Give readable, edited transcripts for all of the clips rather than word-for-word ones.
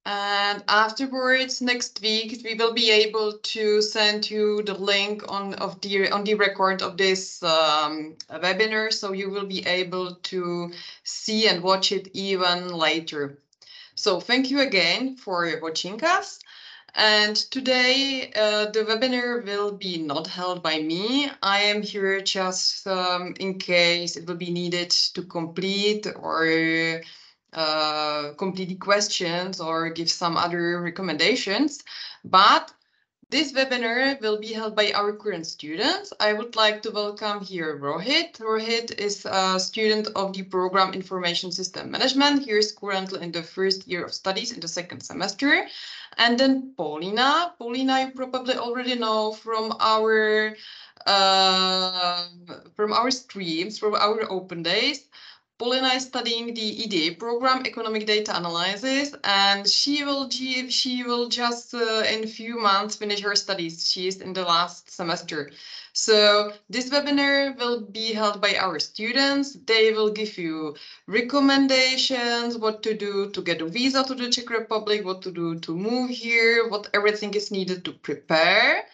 And afterwards, next week, we will be able to send you the link on the record of this webinar, so you will be able to see and watch it even later. So thank you again for watching us. And today the webinar will be not held by me. I am here just in case it will be needed to complete or complete the questions or give some other recommendations. But this webinar will be held by our current students. I would like to welcome here Rohit. Rohit is a student of the program Information System Management. He is currently in the first year of studies in the second semester. And then Paulina. Paulina, you probably already know from our streams, from our open days. Paulina is studying the EDA program, Economic Data Analysis, and she will just in a few months finish her studies. She is in the last semester. So this webinar will be held by our students. They will give you recommendations, what to do to get a visa to the Czech Republic, what to do to move here, what everything is needed to prepare.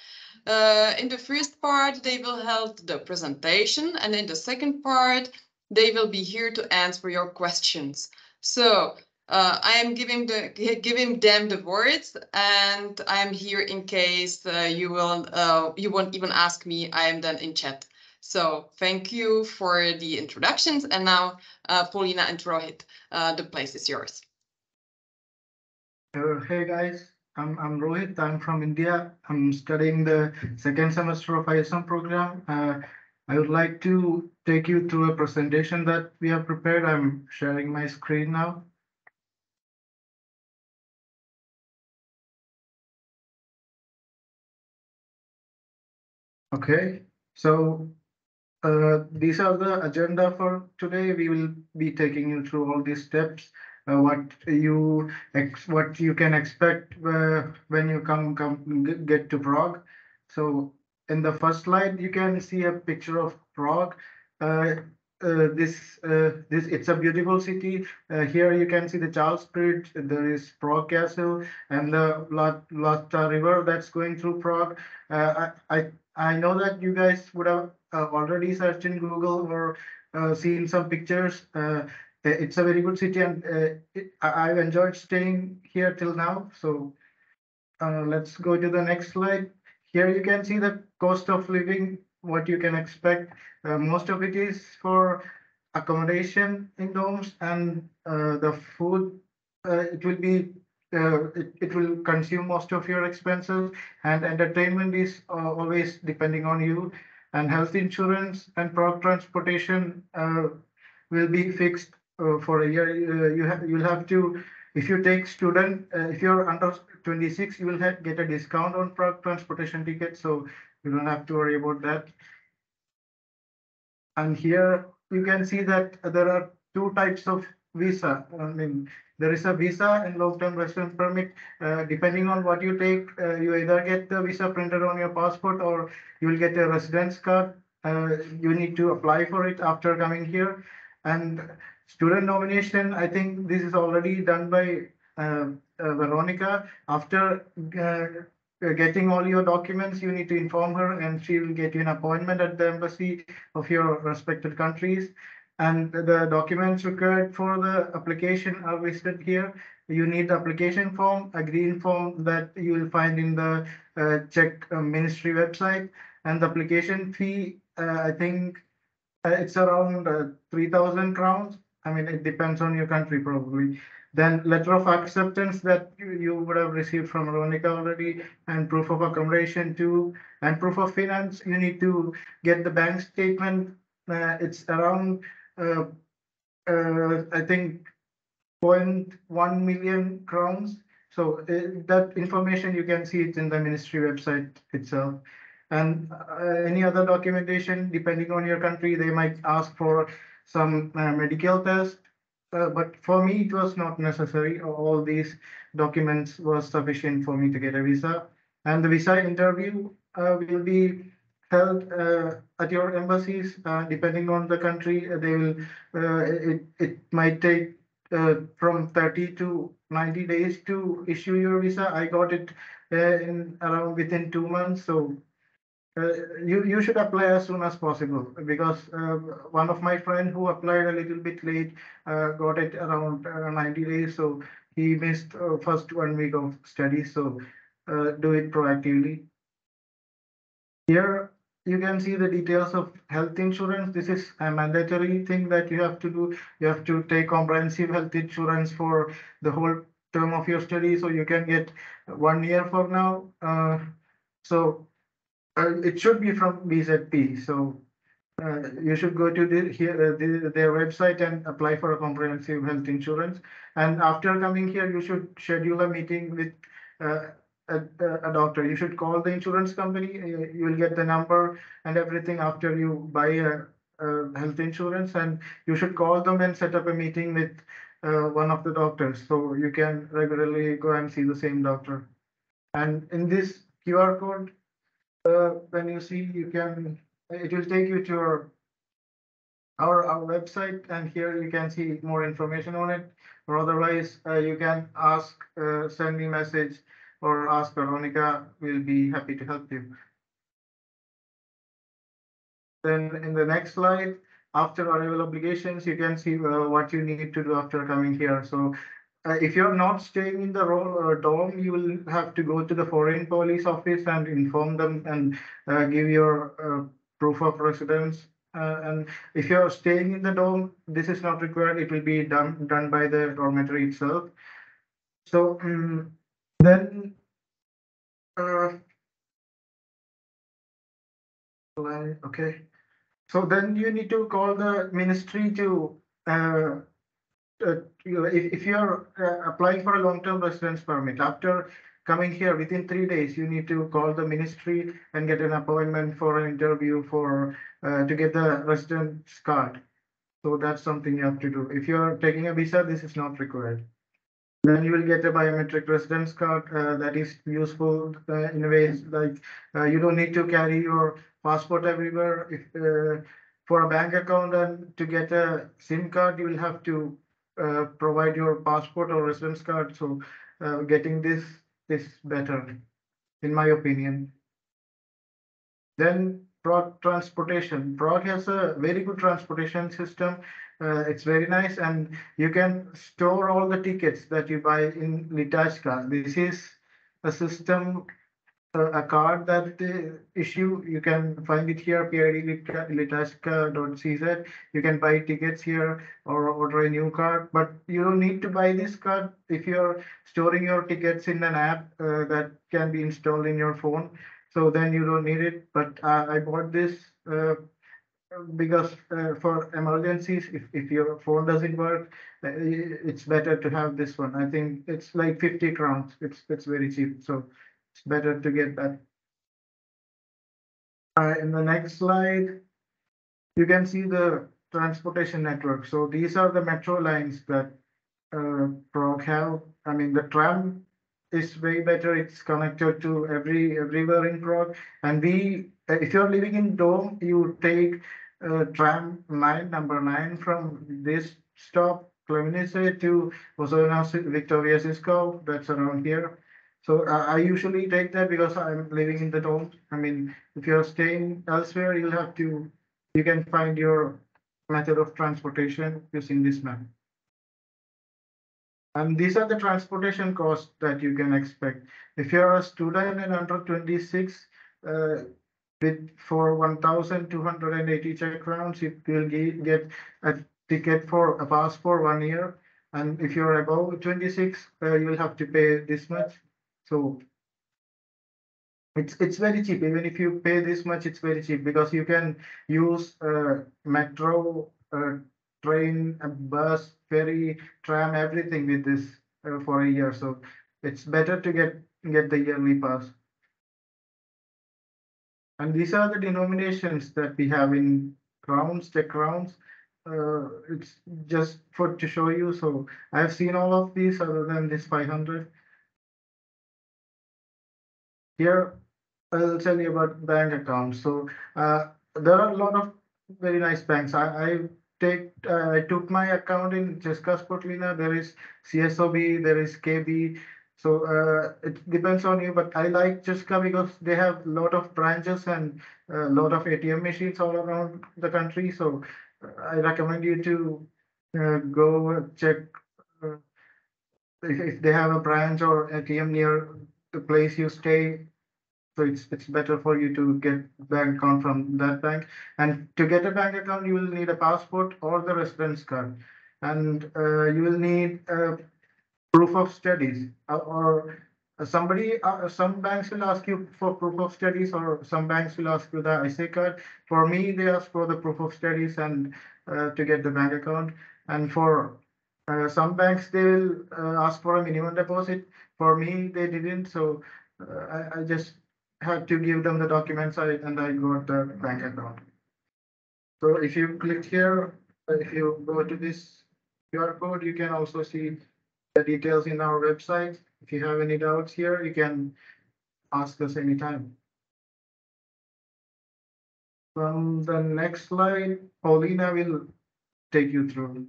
In the first part, they will hold the presentation, and in the second part, they will be here to answer your questions. So I am giving them the words, and I am here in case you won't even ask me. I am then in chat. So thank you for the introductions, and now Paulina and Rohit, the place is yours. Hey guys, I'm Rohit. I'm from India. I'm studying the second semester of ISM program. I would like to take you through a presentation that we have prepared. I'm sharing my screen now. Okay, so these are the agenda for today. We will be taking you through all these steps. What you can expect when you get to Prague. So in the first slide, you can see a picture of Prague. This it's a beautiful city. Here you can see the Charles Bridge. There is Prague Castle and the Lata River that's going through Prague. I know that you guys would have already searched in Google or seen some pictures. It's a very good city, and I've enjoyed staying here till now. So let's go to the next slide. Here you can see the cost of living, what you can expect. Most of it is for accommodation in dorms, and the food, it will be it will consume most of your expenses, and entertainment is always depending on you, and health insurance and product transportation will be fixed for a year. You'll have to, if you take student, if you're under 26, you will get a discount on product transportation tickets, so you don't have to worry about that. And here you can see that there are two types of visa. I mean, there is a visa and long-term residence permit. Depending on what you take, you either get the visa printed on your passport or you will get a residence card. You need to apply for it after coming here. And student nomination, I think this is already done by Veronika. After getting all your documents, you need to inform her and she will get you an appointment at the embassy of your respected countries. And the documents required for the application are listed here. You need the application form, a green form that you will find in the Czech ministry website. And the application fee, I think it's around 3,000 crowns. I mean, it depends on your country probably. Then letter of acceptance that you would have received from Veronika already, and proof of accommodation too, and proof of finance. You need to get the bank statement. It's around, I think, 0.1 million crowns. So that information, you can see it in the ministry website itself. And any other documentation, depending on your country, they might ask for some medical test. But for me, it was not necessary. All these documents were sufficient for me to get a visa. And the visa interview will be held at your embassies, depending on the country. They will. It might take from 30 to 90 days to issue your visa. I got it in around within 2 months. So you should apply as soon as possible, because one of my friend who applied a little bit late got it around 90 days. So he missed first 1 week of study. So do it proactively. Here you can see the details of health insurance. This is a mandatory thing that you have to do. You have to take comprehensive health insurance for the whole term of your study. So you can get 1 year for now. So it should be from VZP. So you should go to their website and apply for a comprehensive health insurance. And after coming here, you should schedule a meeting with uh, a doctor. You should call the insurance company. You will get the number and everything after you buy a health insurance, and you should call them and set up a meeting with one of the doctors, so you can regularly go and see the same doctor. And in this QR code, when you see, it will take you to our website, and here you can see more information on it. Or otherwise, you can send me message or ask Veronika. We'll be happy to help you. Then in the next slide, after arrival obligations, you can see what you need to do after coming here. So if you're not staying in the dorm, you will have to go to the foreign police office and inform them and give your proof of residence. And if you're staying in the dorm, this is not required. It will be done by the dormitory itself. So then okay. So then you need to call the ministry to if you are applying for a long-term residence permit, after coming here within 3 days, you need to call the ministry and get an appointment for an interview for to get the residence card. So that's something you have to do. If you're taking a visa, this is not required. Then you will get a biometric residence card that is useful in ways like you don't need to carry your passport everywhere. If for a bank account and to get a SIM card, you will have to provide your passport or residence card. So getting this is better, in my opinion. Then Prague transportation. Prague has a very good transportation system. It's very nice, and you can store all the tickets that you buy in Litashka. This is a system, a card that they issue. You can find it here, pid.litashka.cz. You can buy tickets here or order a new card, but you don't need to buy this card if you're storing your tickets in an app that can be installed in your phone. So then you don't need it. But I bought this because for emergencies, if your phone doesn't work, it's better to have this one. I think it's like 50 crowns. It's very cheap. So it's better to get that. In the next slide, you can see the transportation network. So these are the metro lines that Prague have. I mean, the tram is way better. It's connected to everywhere in Prague. And if you're living in Dome, you take tram number 9 from this stop, Klemenice, to Vozovna Victoria Cisco. That's around here. So I usually take that because I'm living in the Dome. I mean, if you're staying elsewhere, you can find your method of transportation using this map. And these are the transportation costs that you can expect. If you're a student and under 26, for 1,280 Czech crowns, you will get a ticket for a pass for 1 year. And if you're above 26, you will have to pay this much. So it's very cheap. Even if you pay this much, it's very cheap because you can use metro, train, bus, ferry, tram, everything with this for a year. So it's better to get the yearly pass. And these are the denominations that we have in crowns, Czech crowns. It's just to show you. So I've seen all of these other than this 500. Here, I'll tell you about bank accounts. So there are a lot of very nice banks. took my account in Česká Spotlina. There is CSOB, there is KB. So it depends on you, but I like Česká because they have a lot of branches and a lot of ATM machines all around the country. So I recommend you to go check uh, if they have a branch or ATM near the place you stay. So it's better for you to get bank account from that bank. And to get a bank account, you will need a passport or the residence card, and you will need proof of studies or some banks will ask you for proof of studies, or some banks will ask you the IC card. For me, they ask for the proof of studies and to get the bank account. And for some banks, they will ask for a minimum deposit. For me, they didn't, so I just had to give them the documents and I got the bank account. So if you click here, if you go to this QR code, you can also see the details in our website. If you have any doubts here, you can ask us anytime. From the next slide, Paulina will take you through.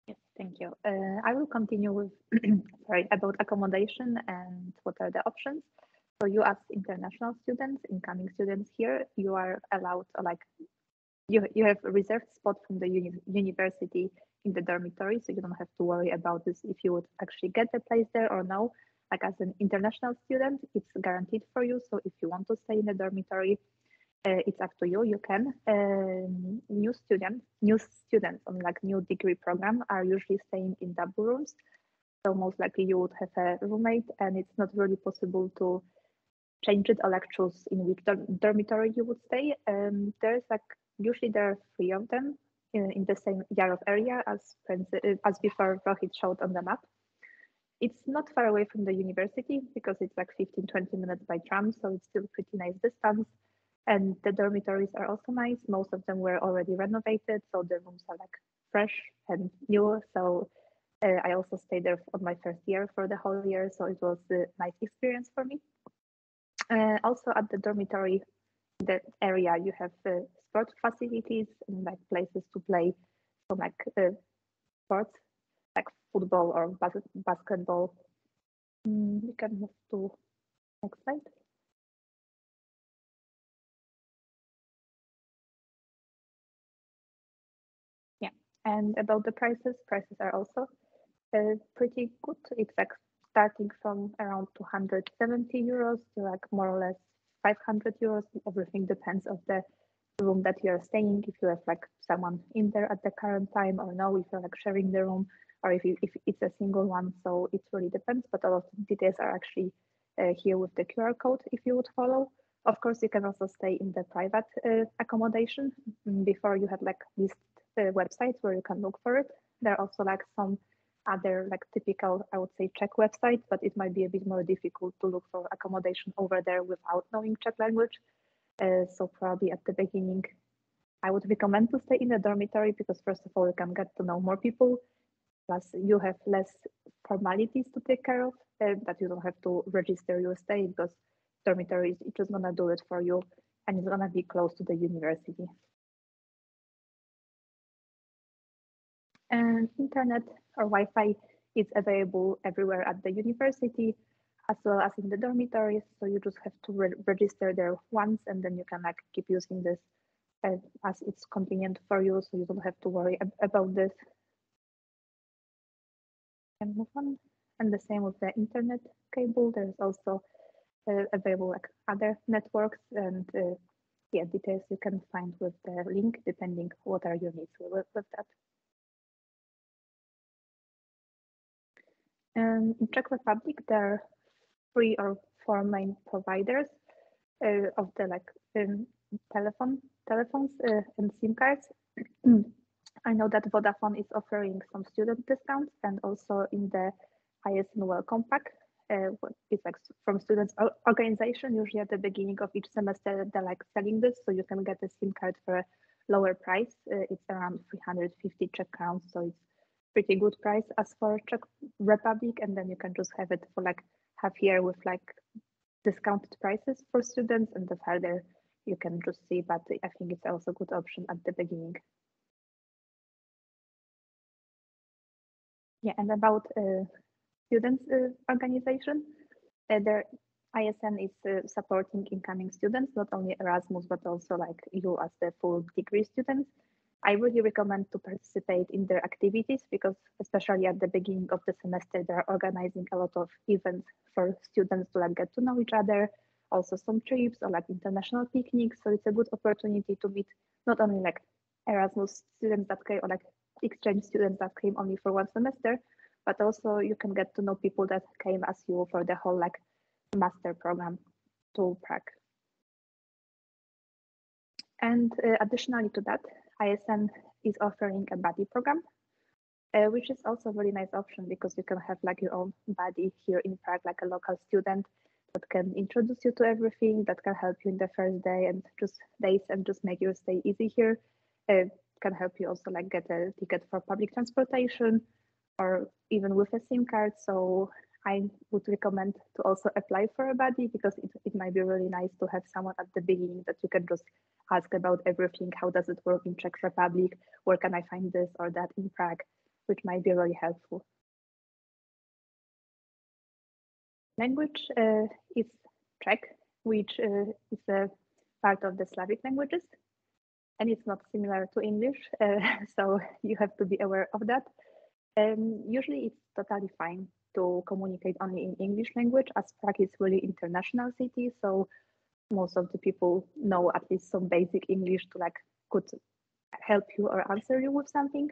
Yes, thank you. I will continue with about accommodation and what are the options. So you as international students, incoming students here, you are allowed, like you have a reserved spot from the university in the dormitory, so you don't have to worry about this if you would actually get the place there or no. Like as an international student, it's guaranteed for you. So if you want to stay in the dormitory, it's up to you. You can. New students on like new degree program are usually staying in double rooms. So most likely you would have a roommate, and it's not really possible to change it or like choose in which dormitory you would stay. There's like usually there are 3 of them in the same Yarów area as before Rohit showed on the map. It's not far away from the university because it's like 15-20 minutes by tram, so it's still pretty nice distance. And the dormitories are also nice. Most of them were already renovated, so the rooms are like fresh and new. So I also stayed there on my first year for the whole year, so it was a nice experience for me. Also at the dormitory, the area, you have sport facilities and like places to play some like sports, like football or basketball. We can move to next slide. Yeah, and about the prices are also pretty good. It's like starting from around 270 euros to like more or less 500 euros. Everything depends on the room that you're staying. If you have like someone in there at the current time or no, if you're like sharing the room, or if it's a single one. So it really depends, but a lot of details are actually here with the QR code if you would follow. Of course, you can also stay in the private accommodation. Before you had like these websites where you can look for it. There are also like some other like typical, I would say, Czech websites, but it might be a bit more difficult to look for accommodation over there without knowing Czech language. So probably at the beginning, I would recommend to stay in a dormitory because first of all, you can get to know more people. Plus you have less formalities to take care of, that you don't have to register your stay because dormitory is just gonna do it for you and it's gonna be close to the university. And internet or Wi-Fi is available everywhere at the university as well as in the dormitories. So you just have to register there once and then you can like keep using this as it's convenient for you. So you don't have to worry about this. And move on. And the same with the internet cable. There's also available like other networks and yeah, details you can find with the link depending what are your needs with that. In Czech Republic, there are 3 or 4 main providers of the like telephones and SIM cards. I know that Vodafone is offering some student discounts, and also in the ISN Welcome Pack, it's like from students organization. Usually at the beginning of each semester, they're like selling this, so you can get a SIM card for a lower price. It's around 350 Czech crowns, so it's pretty good price as for Czech Republic, and then you can just have it for like half year with like discounted prices for students, and the further you can just see, but I think it's also a good option at the beginning. Yeah, and about students organization, their ISN is supporting incoming students, not only Erasmus, but also like you as the full degree students. I really recommend to participate in their activities because especially at the beginning of the semester, they're organizing a lot of events for students to like get to know each other, also some trips or like international picnics. So it's a good opportunity to meet not only like Erasmus students that came or like exchange students that came only for one semester, but also you can get to know people that came as you for the whole like master program to Prague. And additionally to that, ISN is offering a buddy program, which is also a really nice option because you can have like your own buddy here in Prague, like a local student that can introduce you to everything, that can help you in the first day and just days and just make your stay easy here. Can help you also like get a ticket for public transportation or even with a SIM card. So I would recommend to also apply for a buddy because it might be really nice to have someone at the beginning that you can just ask about everything. How does it work in Czech Republic? Where can I find this or that in Prague? Which might be really helpful. Language is Czech, which is a part of the Slavic languages. And it's not similar to English, so you have to be aware of that. Usually it's totally fine to communicate only in English language as Prague is really international city. So most of the people know at least some basic English to like could help you or answer you with something.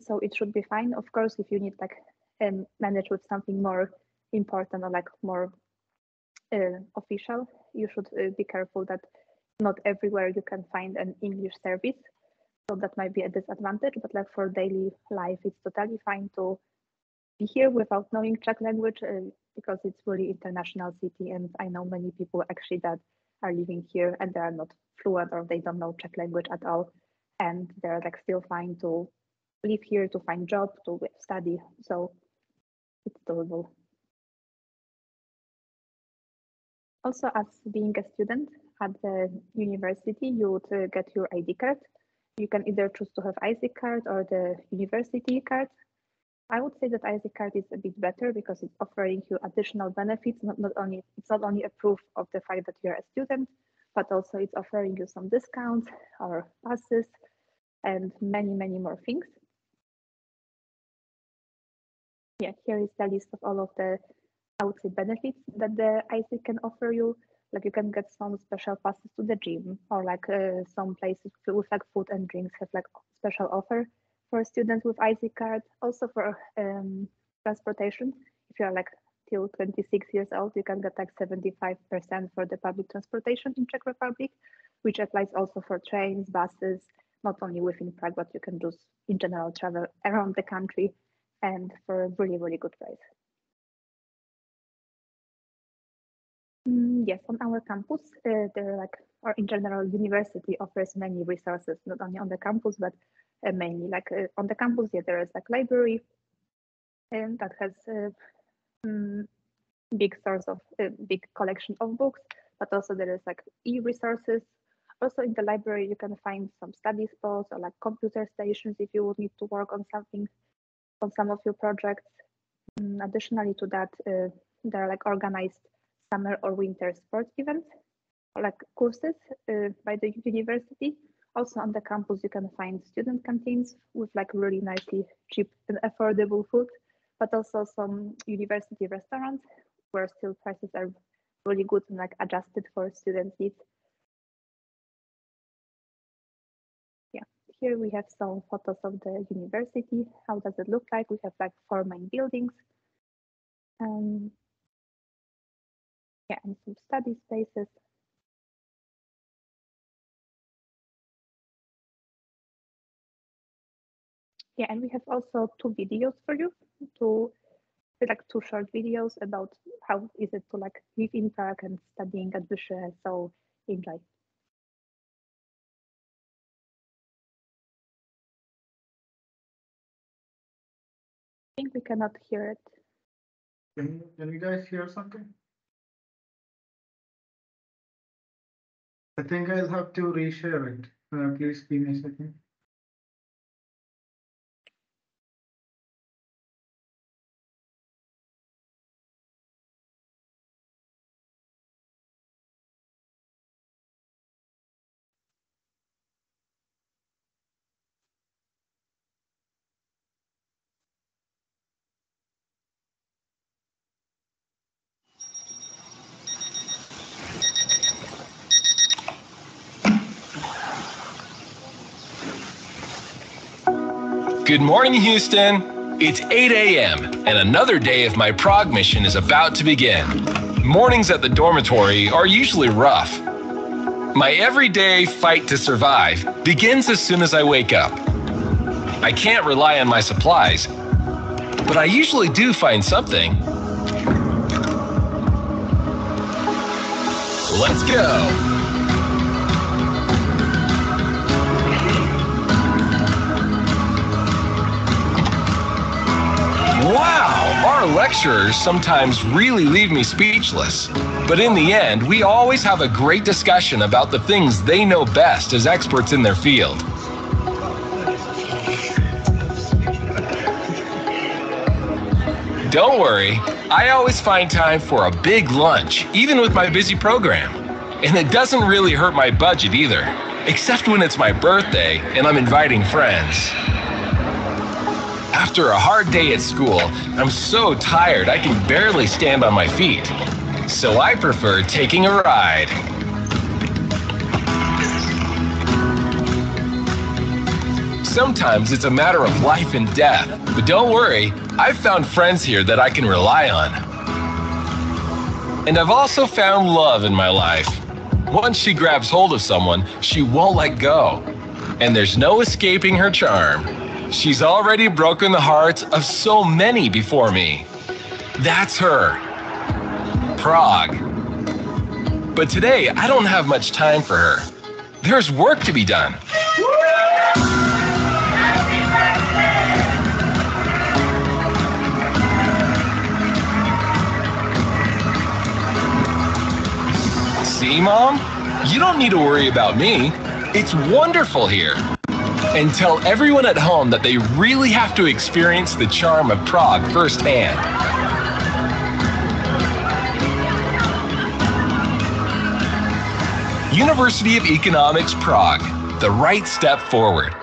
So it should be fine. Of course, if you need like manage with something more important or like more official, you should be careful that not everywhere you can find an English service. So that might be a disadvantage, but like for daily life, it's totally fine to be here without knowing Czech language because it's really international city. And I know many people actually that are living here and they are not fluent or they don't know Czech language at all. And they're like still fine to live here, to find job, to study. So it's doable. Also, as being a student at the university, you would get your ID card. You can either choose to have IC card or the university card. I would say that IC card is a bit better because it's offering you additional benefits. It's not only a proof of the fact that you're a student, but also it's offering you some discounts or passes and many, many more things. Yeah, here is the list of all of the, I would say, benefits that the IC can offer you. Like you can get some special passes to the gym or like some places with like food and drinks have like special offer for students with IC card. Also for transportation, if you're like till 26 years old, you can get like 75% for the public transportation in Czech Republic, which applies also for trains, buses, not only within Prague, but you can just in general travel around the country and for a really, really good price. Yes, on our campus, there are like, or in general, university offers many resources, not only on the campus, but mainly like on the campus, yeah, there is like library and that has big source of big collection of books, but also there is like e-resources. Also in the library, you can find some study spots or like computer stations if you would need to work on something, on some of your projects. Additionally to that, there are like organized summer or winter sports events, or like courses by the university. Also on the campus, you can find student canteens with like really nicely cheap and affordable food, but also some university restaurants where still prices are really good and like adjusted for student needs. Yeah, here we have some photos of the university. How does it look like? We have like 4 main buildings. Yeah, and some study spaces. Yeah, and we have also 2 videos for you, like 2 short videos about how is it to like live in Prague and studying at Vyše. So enjoy. I think we cannot hear it. Can, you guys hear something? I think I'll have to reshare it. Please give me a second. Good morning, Houston. It's 8 a.m. and another day of my Prague mission is about to begin. Mornings at the dormitory are usually rough. My everyday fight to survive begins as soon as I wake up. I can't rely on my supplies, but I usually do find something. Let's go. Wow, our lecturers sometimes really leave me speechless. But in the end, we always have a great discussion about the things they know best as experts in their field. Don't worry, I always find time for a big lunch, even with my busy program. And it doesn't really hurt my budget either, except when it's my birthday and I'm inviting friends. After a hard day at school, I'm so tired I can barely stand on my feet. So I prefer taking a ride. Sometimes it's a matter of life and death, but don't worry, I've found friends here that I can rely on. And I've also found love in my life. Once she grabs hold of someone, she won't let go. And there's no escaping her charm. She's already broken the hearts of so many before me. That's her. Prague. But today, I don't have much time for her. There's work to be done. See, Mom? You don't need to worry about me. It's wonderful here. And tell everyone at home that they really have to experience the charm of Prague firsthand. University of Economics, Prague, the right step forward.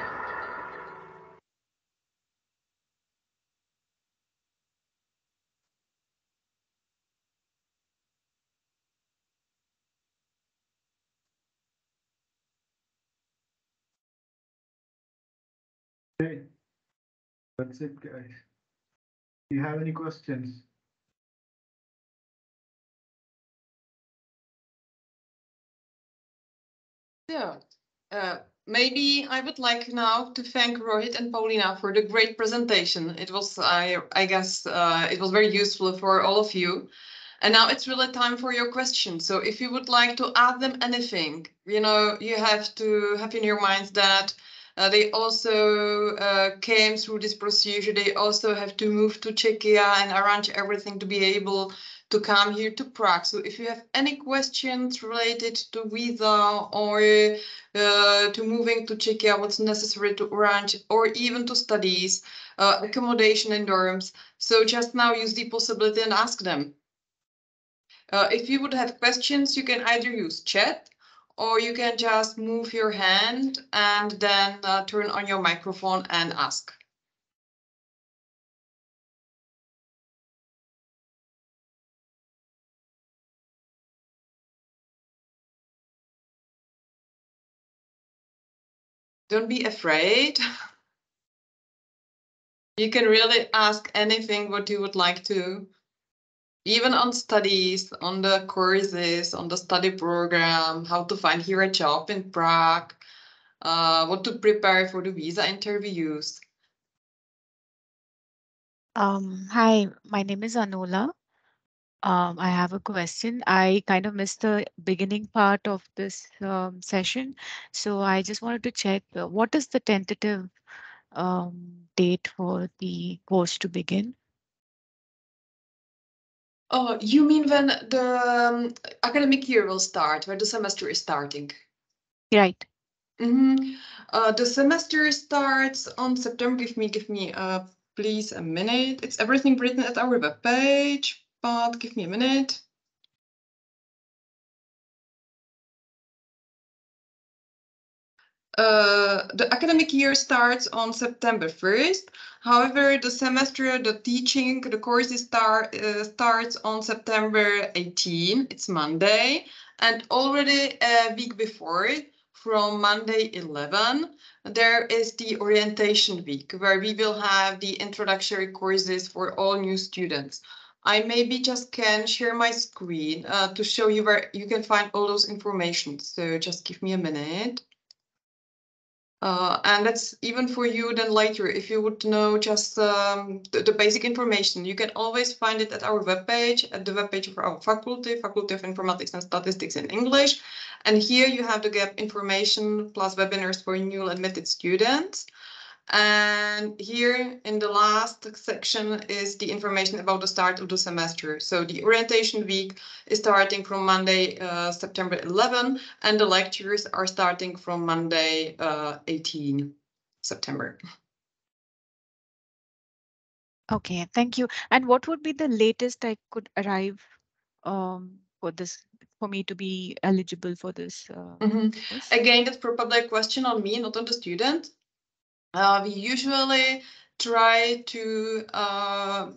Okay, that's it, guys. Do you have any questions? Yeah. Maybe I would like now to thank Rohit and Paulina for the great presentation. It was, I guess, it was very useful for all of you. And now it's really time for your questions. So if you would like to ask them anything, you know, you have to have in your minds that they also came through this procedure. They also have to move to Czechia and arrange everything to be able to come here to Prague. So if you have any questions related to visa or to moving to Czechia, what's necessary to arrange, or even to studies, accommodation in dorms, so just now use the possibility and ask them. If you would have questions, you can either use chat or you can just move your hand and then turn on your microphone and ask. Don't be afraid. You can really ask anything what you would like to. Even on studies, on the courses, on the study program, how to find here a job in Prague, what to prepare for the visa interviews. Hi, my name is Anola. I have a question. I kind of missed the beginning part of this session. So I just wanted to check what is the tentative date for the course to begin? Oh, you mean when the academic year will start, where the semester is starting? Right. The semester starts on September. Give me please a minute. It's everything written at our webpage, but give me a minute. The academic year starts on September 1st. However, the semester, the teaching, the courses starts on September 18. It's Monday. And already a week before, from Monday 11, there is the orientation week where we will have the introductory courses for all new students. I maybe just can share my screen to show you where you can find all those information. So just give me a minute. And that's even for you then later, if you would know just the basic information, you can always find it at our webpage, at the webpage of our faculty of Informatics and Statistics in English. And here you have the gap information plus webinars for newly admitted students. And here in the last section is the information about the start of the semester. So the orientation week is starting from Monday, September 11, and the lectures are starting from Monday, 18 September. Okay, thank you. And what would be the latest I could arrive for this, for me to be eligible for this course? Again, that's probably a question on me, not on the student. We usually try to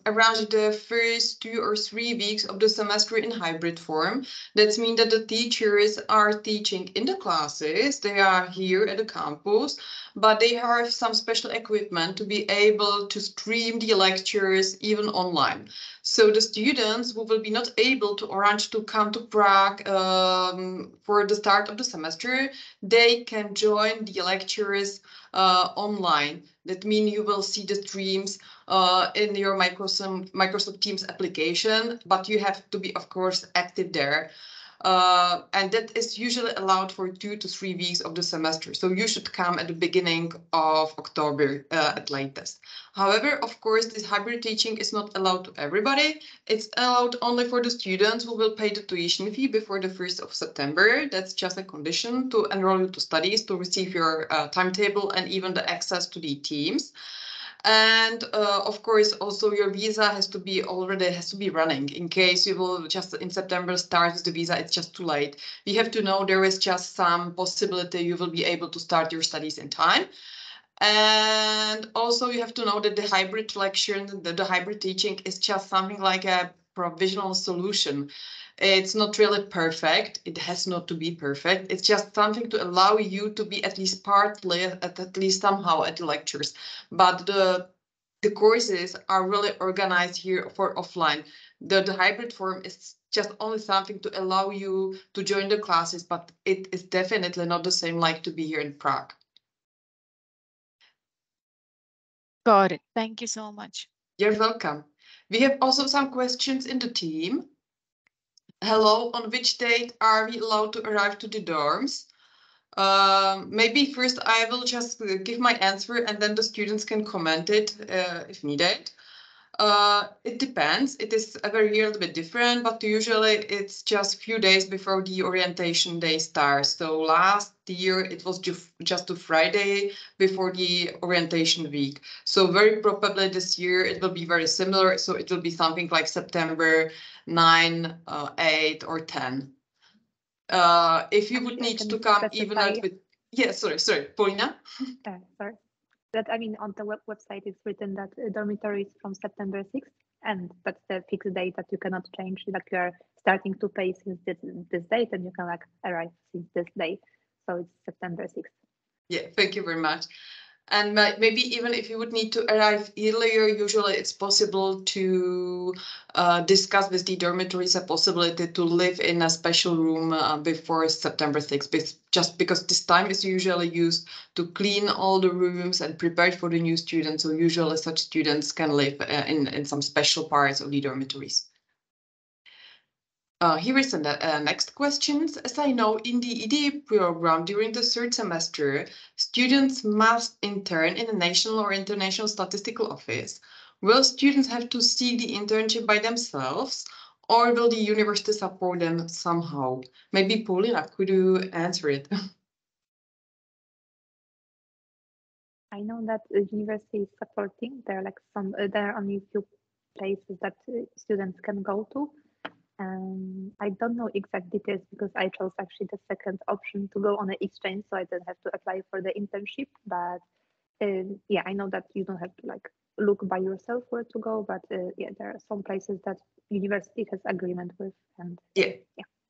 arrange the first 2 or 3 weeks of the semester in hybrid form. That means that the teachers are teaching in the classes, they are here at the campus, but they have some special equipment to be able to stream the lectures even online. So the students who will be not able to arrange to come to Prague for the start of the semester, they can join the lectures online. That means you will see the streams in your Microsoft Teams application, but you have to be, of course, active there. And that is usually allowed for 2 to 3 weeks of the semester. So you should come at the beginning of October at latest. However, of course, this hybrid teaching is not allowed to everybody. It's allowed only for the students who will pay the tuition fee before the 1st of September. That's just a condition to enroll you to studies, to receive your timetable and even the access to the teams. And of course, also your visa has to be running in case you will just in September start with the visa. It's just too late. We have to know there is just some possibility you will be able to start your studies in time. And also you have to know that the hybrid lecture, the hybrid teaching is just something like a provisional solution. It's not really perfect. It has not to be perfect. It's just something to allow you to be at least partly, at least somehow at the lectures. But the courses are really organized here for offline. The hybrid form is just only something to allow you to join the classes, but it is definitely not the same like to be here in Prague. Got it. Thank you so much. You're welcome. We have also some questions in the team. Hello, on which date are we allowed to arrive to the dorms? Maybe first I will just give my answer and then the students can comment it if needed. It depends. It is every year a little bit different, but usually it's just a few days before the orientation day starts. So last year it was just a Friday before the orientation week. So very probably this year it will be very similar. So it will be something like September 9, 8 or 10. If you would need to come even with... Yeah, sorry, Paulina? Sorry. That, I mean, on the website it's written that dormitory is from September 6th, and that's the fixed date that you cannot change. Like you are starting to pay since this date, and you can like arrive since this date. So it's September 6th. Yeah, thank you very much. And maybe even if you would need to arrive earlier, usually it's possible to discuss with the dormitories a possibility to live in a special room before September 6th, just because this time is usually used to clean all the rooms and prepare for the new students. So usually such students can live in some special parts of the dormitories. Here is the next questions. As I know, in the EDA program during the 3rd semester, students must intern in a national or international statistical office. Will students have to seek the internship by themselves, or will the university support them somehow? Maybe Paulina, could you answer it? I know that the university is supporting. There are like there are only a few places that students can go to. I don't know exact details because I chose actually the second option to go on an exchange, so I didn't have to apply for the internship. But yeah, I know that you don't have to like look by yourself where to go, but yeah, there are some places that university has agreement with, and Yeah.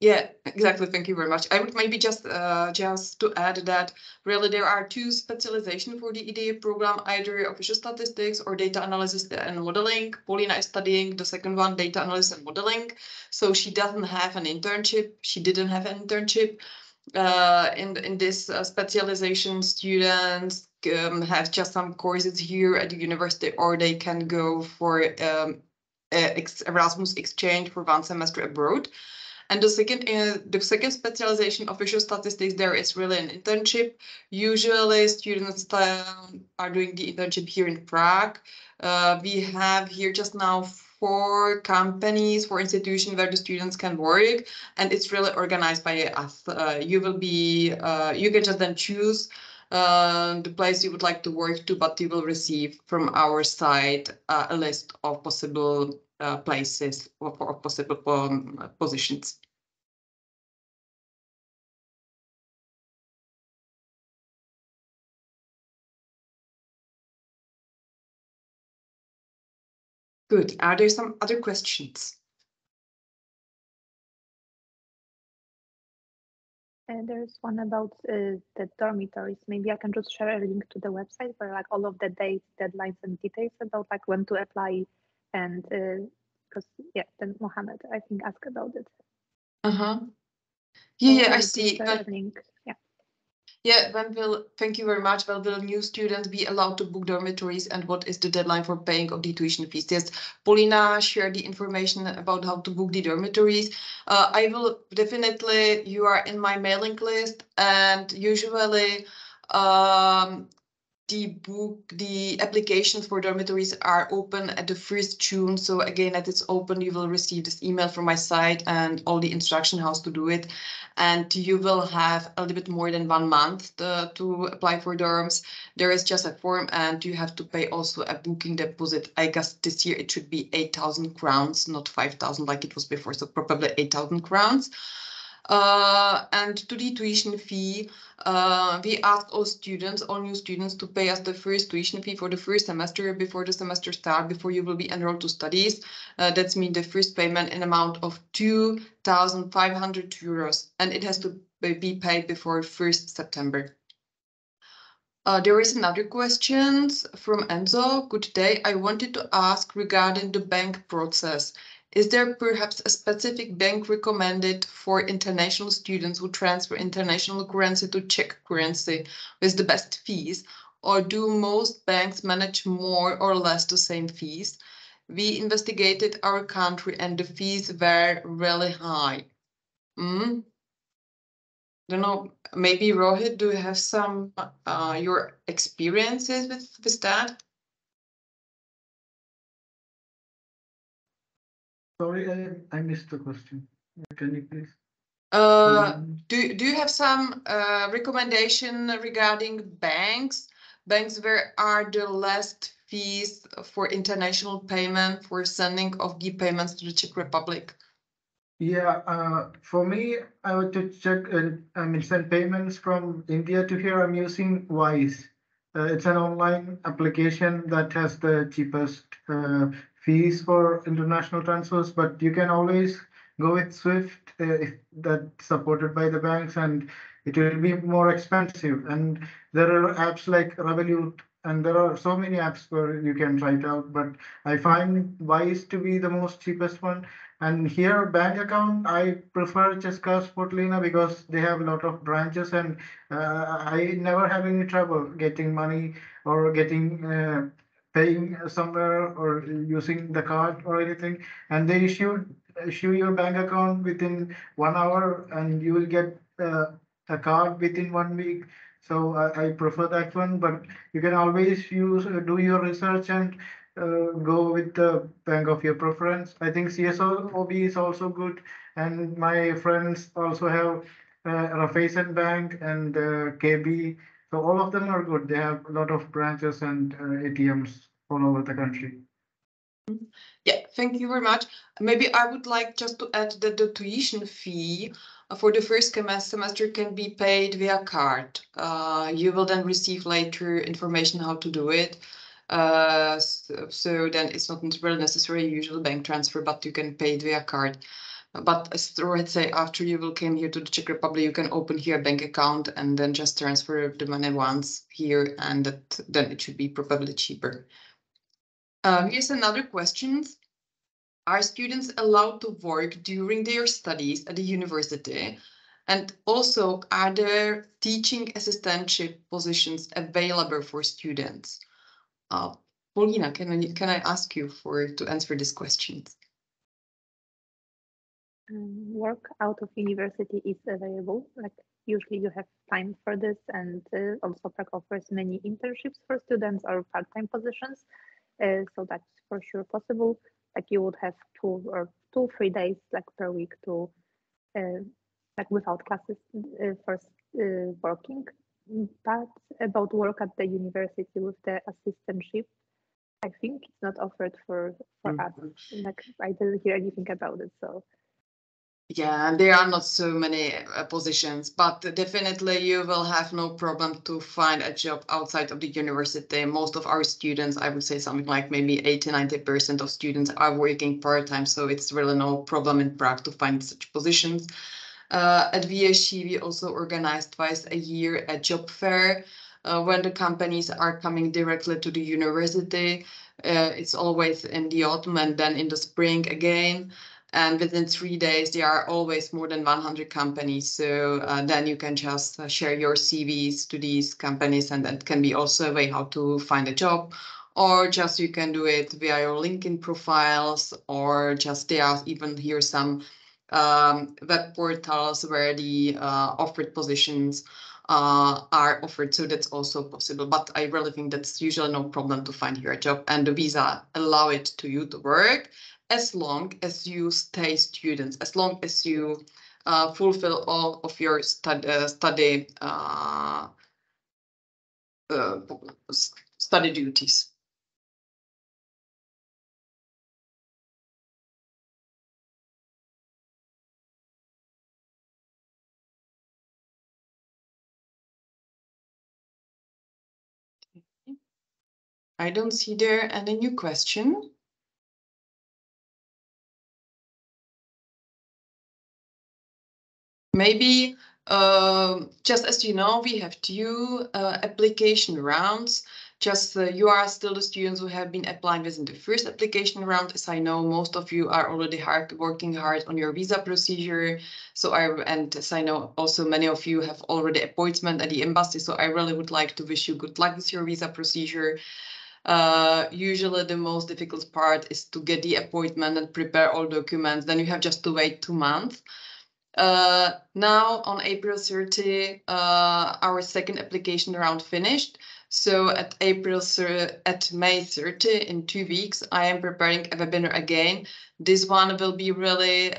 Yeah, exactly. Thank you very much. I would maybe just to add that really there are two specializations for the EDA program, either official statistics or data analysis and modeling. Paulina is studying the second one, data analysis and modeling. So she doesn't have an internship. She didn't have an internship. In this specialization, students have just some courses here at the university, or they can go for Erasmus exchange for 1 semester abroad. And the second specialization, official statistics, there is really an internship. Usually students are doing the internship here in Prague. We have here just now 4 companies, 4 institutions where the students can work, and it's really organized by us. You can just then choose the place you would like to work to, but you will receive from our side a list of possible places or possible positions. Good. Are there some other questions? There's one about the dormitories. Maybe I can just share a link to the website where like all of the dates, deadlines, and details about like when to apply, and because yeah, then Mohammed I think asked about it. Yeah, I see. A link. Yeah. Yeah, thank you very much. When will new students be allowed to book dormitories, and what is the deadline for paying of the tuition fees? Yes, Paulina shared the information about how to book the dormitories. I will definitely, you are in my mailing list, and usually the applications for dormitories are open at the 1st June. So again, that it's open, you will receive this email from my site and all the instruction how to do it. And you will have a little bit more than 1 month to apply for dorms. There is just a form, and you have to pay also a booking deposit. I guess this year it should be 8,000 crowns, not 5,000 like it was before. So probably 8,000 crowns. And to the tuition fee, we ask all new students to pay us the first tuition fee for the first semester before the semester starts, before you will be enrolled to studies. That's mean the first payment in amount of 2,500 euros, and it has to be paid before 1st September. There is another question from Enzo. Good day. I wanted to ask regarding the bank process. Is there perhaps a specific bank recommended for international students who transfer international currency to Czech currency with the best fees? Or do most banks manage more or less the same fees? We investigated our country and the fees were really high. Don't know, maybe Rohit, do you have some your experiences with that? Sorry, I missed the question. Can you please? Do you have some recommendation regarding banks where are the last fees for international payment for sending of the payments to the Czech Republic? Yeah, for me, I want to check, send payments from India to here. I'm using Wise. It's an online application that has the cheapest fees for international transfers, but you can always go with Swift if that's supported by the banks, and it will be more expensive. And there are apps like Revolut, and there are so many apps where you can try it out, but I find Wise to be the most cheapest one. And here, bank account, I prefer Cheska Sportlina because they have a lot of branches, and I never have any trouble getting money or getting paying somewhere or using the card or anything. And they issue your bank account within 1 hour, and you will get a card within 1 week. So I prefer that one, but you can always do your research and go with the bank of your preference. I think CSOB is also good, and my friends also have Raiffeisen Bank and KB. So all of them are good. They have a lot of branches and ATMs all over the country. Yeah, thank you very much. Maybe I would like just to add that the tuition fee for the first semester can be paid via card. You will then receive later information how to do it. So then it's not really necessary usual bank transfer, but you can pay it via card. But let's say after you will came here to the Czech Republic, you can open here a bank account and then just transfer the money once here, and then it should be probably cheaper. Here's another question. Are students allowed to work during their studies at the university? And also, are there teaching assistantship positions available for students? Paulina, can I ask you to answer these questions? Work out of university is available. Like usually you have time for this, and also Prague offers many internships for students or part-time positions. So that's for sure possible. Like you would have 2-3 days like per week to like without classes for working. But about work at the university with the assistantship, I think it's not offered for us. Like I didn't hear anything about it. So yeah, there are not so many positions, but definitely you will have no problem to find a job outside of the university. Most of our students, I would say something like maybe 80-90% of students are working part-time, so it's really no problem in Prague to find such positions. At VSC, we also organize twice a year a job fair when the companies are coming directly to the university. It's always in the autumn and then in the spring again. And within 3 days, there are always more than 100 companies. So then you can just share your CVs to these companies, and that can be also a way how to find a job. Or just you can do it via your LinkedIn profiles, or just there are even here some web portals where the offered positions are offered. So that's also possible. But I really think that's usually no problem to find here a job, and the visa allow it to you to work as long as you stay students, as long as you fulfill all of your study duties. I don't see there any new question. Maybe just as you know, we have 2 application rounds. Just you are still the students who have been applying within the first application round. As I know, most of you are already working hard on your visa procedure. So and as I know, also many of you have already appointment at the embassy. So I really would like to wish you good luck with your visa procedure. Usually the most difficult part is to get the appointment and prepare all documents. Then you have just to wait 2 months. Now on April 30, our second application round finished. So at May 30, in 2 weeks, I am preparing a webinar again. This one will be really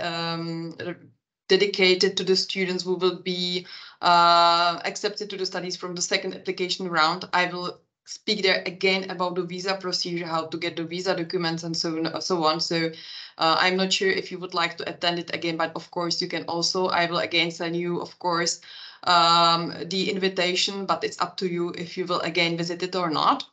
dedicated to the students who will be accepted to the studies from the second application round. I will speak there again about the visa procedure, how to get the visa documents and so on. So I'm not sure if you would like to attend it again, but of course you can also. I will again send you, of course, the invitation, but it's up to you if you will again visit it or not.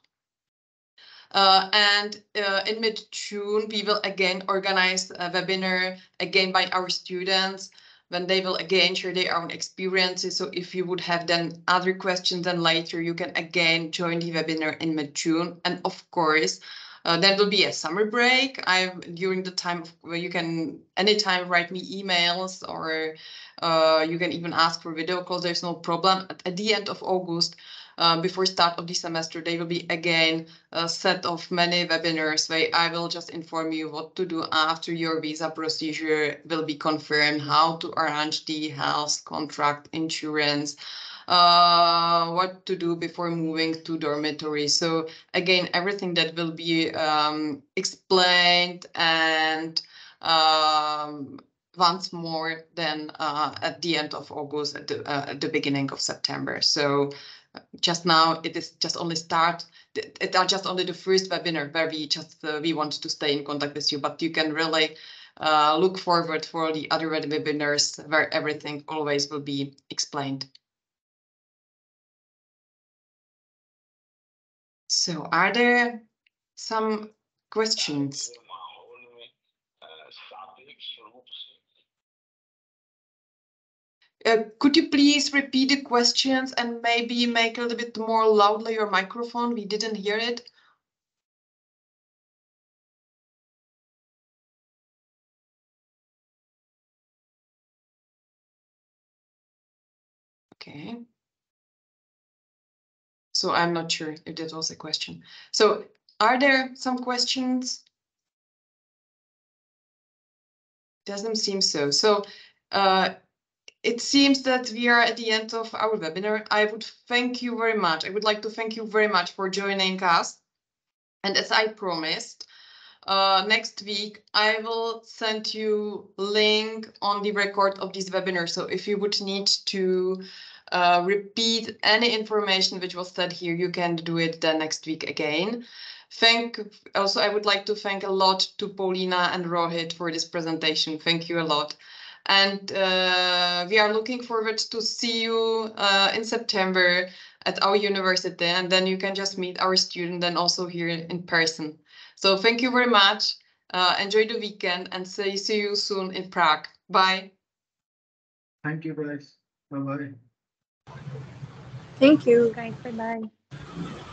And in mid-June, we will again organize a webinar again by our students, when they will again share their own experiences. So if you would have then other questions, then later you can again join the webinar in mid-June. And of course, there will be a summer break. During the time where you can anytime write me emails, or you can even ask for video calls. There's no problem. At the end of August, before start of the semester, there will be again a set of many webinars where I will just inform you what to do after your visa procedure will be confirmed, how to arrange the health contract, insurance, what to do before moving to dormitory. So again, everything that will be explained and once more then at the end of August, at the beginning of September. So just now it is just only start. It are just only the first webinar where we just we want to stay in contact with you, but you can really look forward for the other webinars where everything always will be explained. So are there some questions? Could you please repeat the questions and maybe make a little bit more loudly your microphone? We didn't hear it. Okay. So I'm not sure if that was a question. So are there some questions? Doesn't seem so. So it seems that we are at the end of our webinar. I would thank you very much. I would like to thank you very much for joining us. And as I promised, next week, I will send you link on the record of this webinar. So if you would need to repeat any information which was said here, you can do it then next week again. Also, I would like to thank a lot to Paulina and Rohit for this presentation. Thank you a lot. And we are looking forward to see you in September at our university, and then you can just meet our student and also here in person. So thank you very much. Enjoy the weekend and see you soon in Prague. Bye. Thank you, guys. Bye-bye. Thank you. Guys, bye-bye.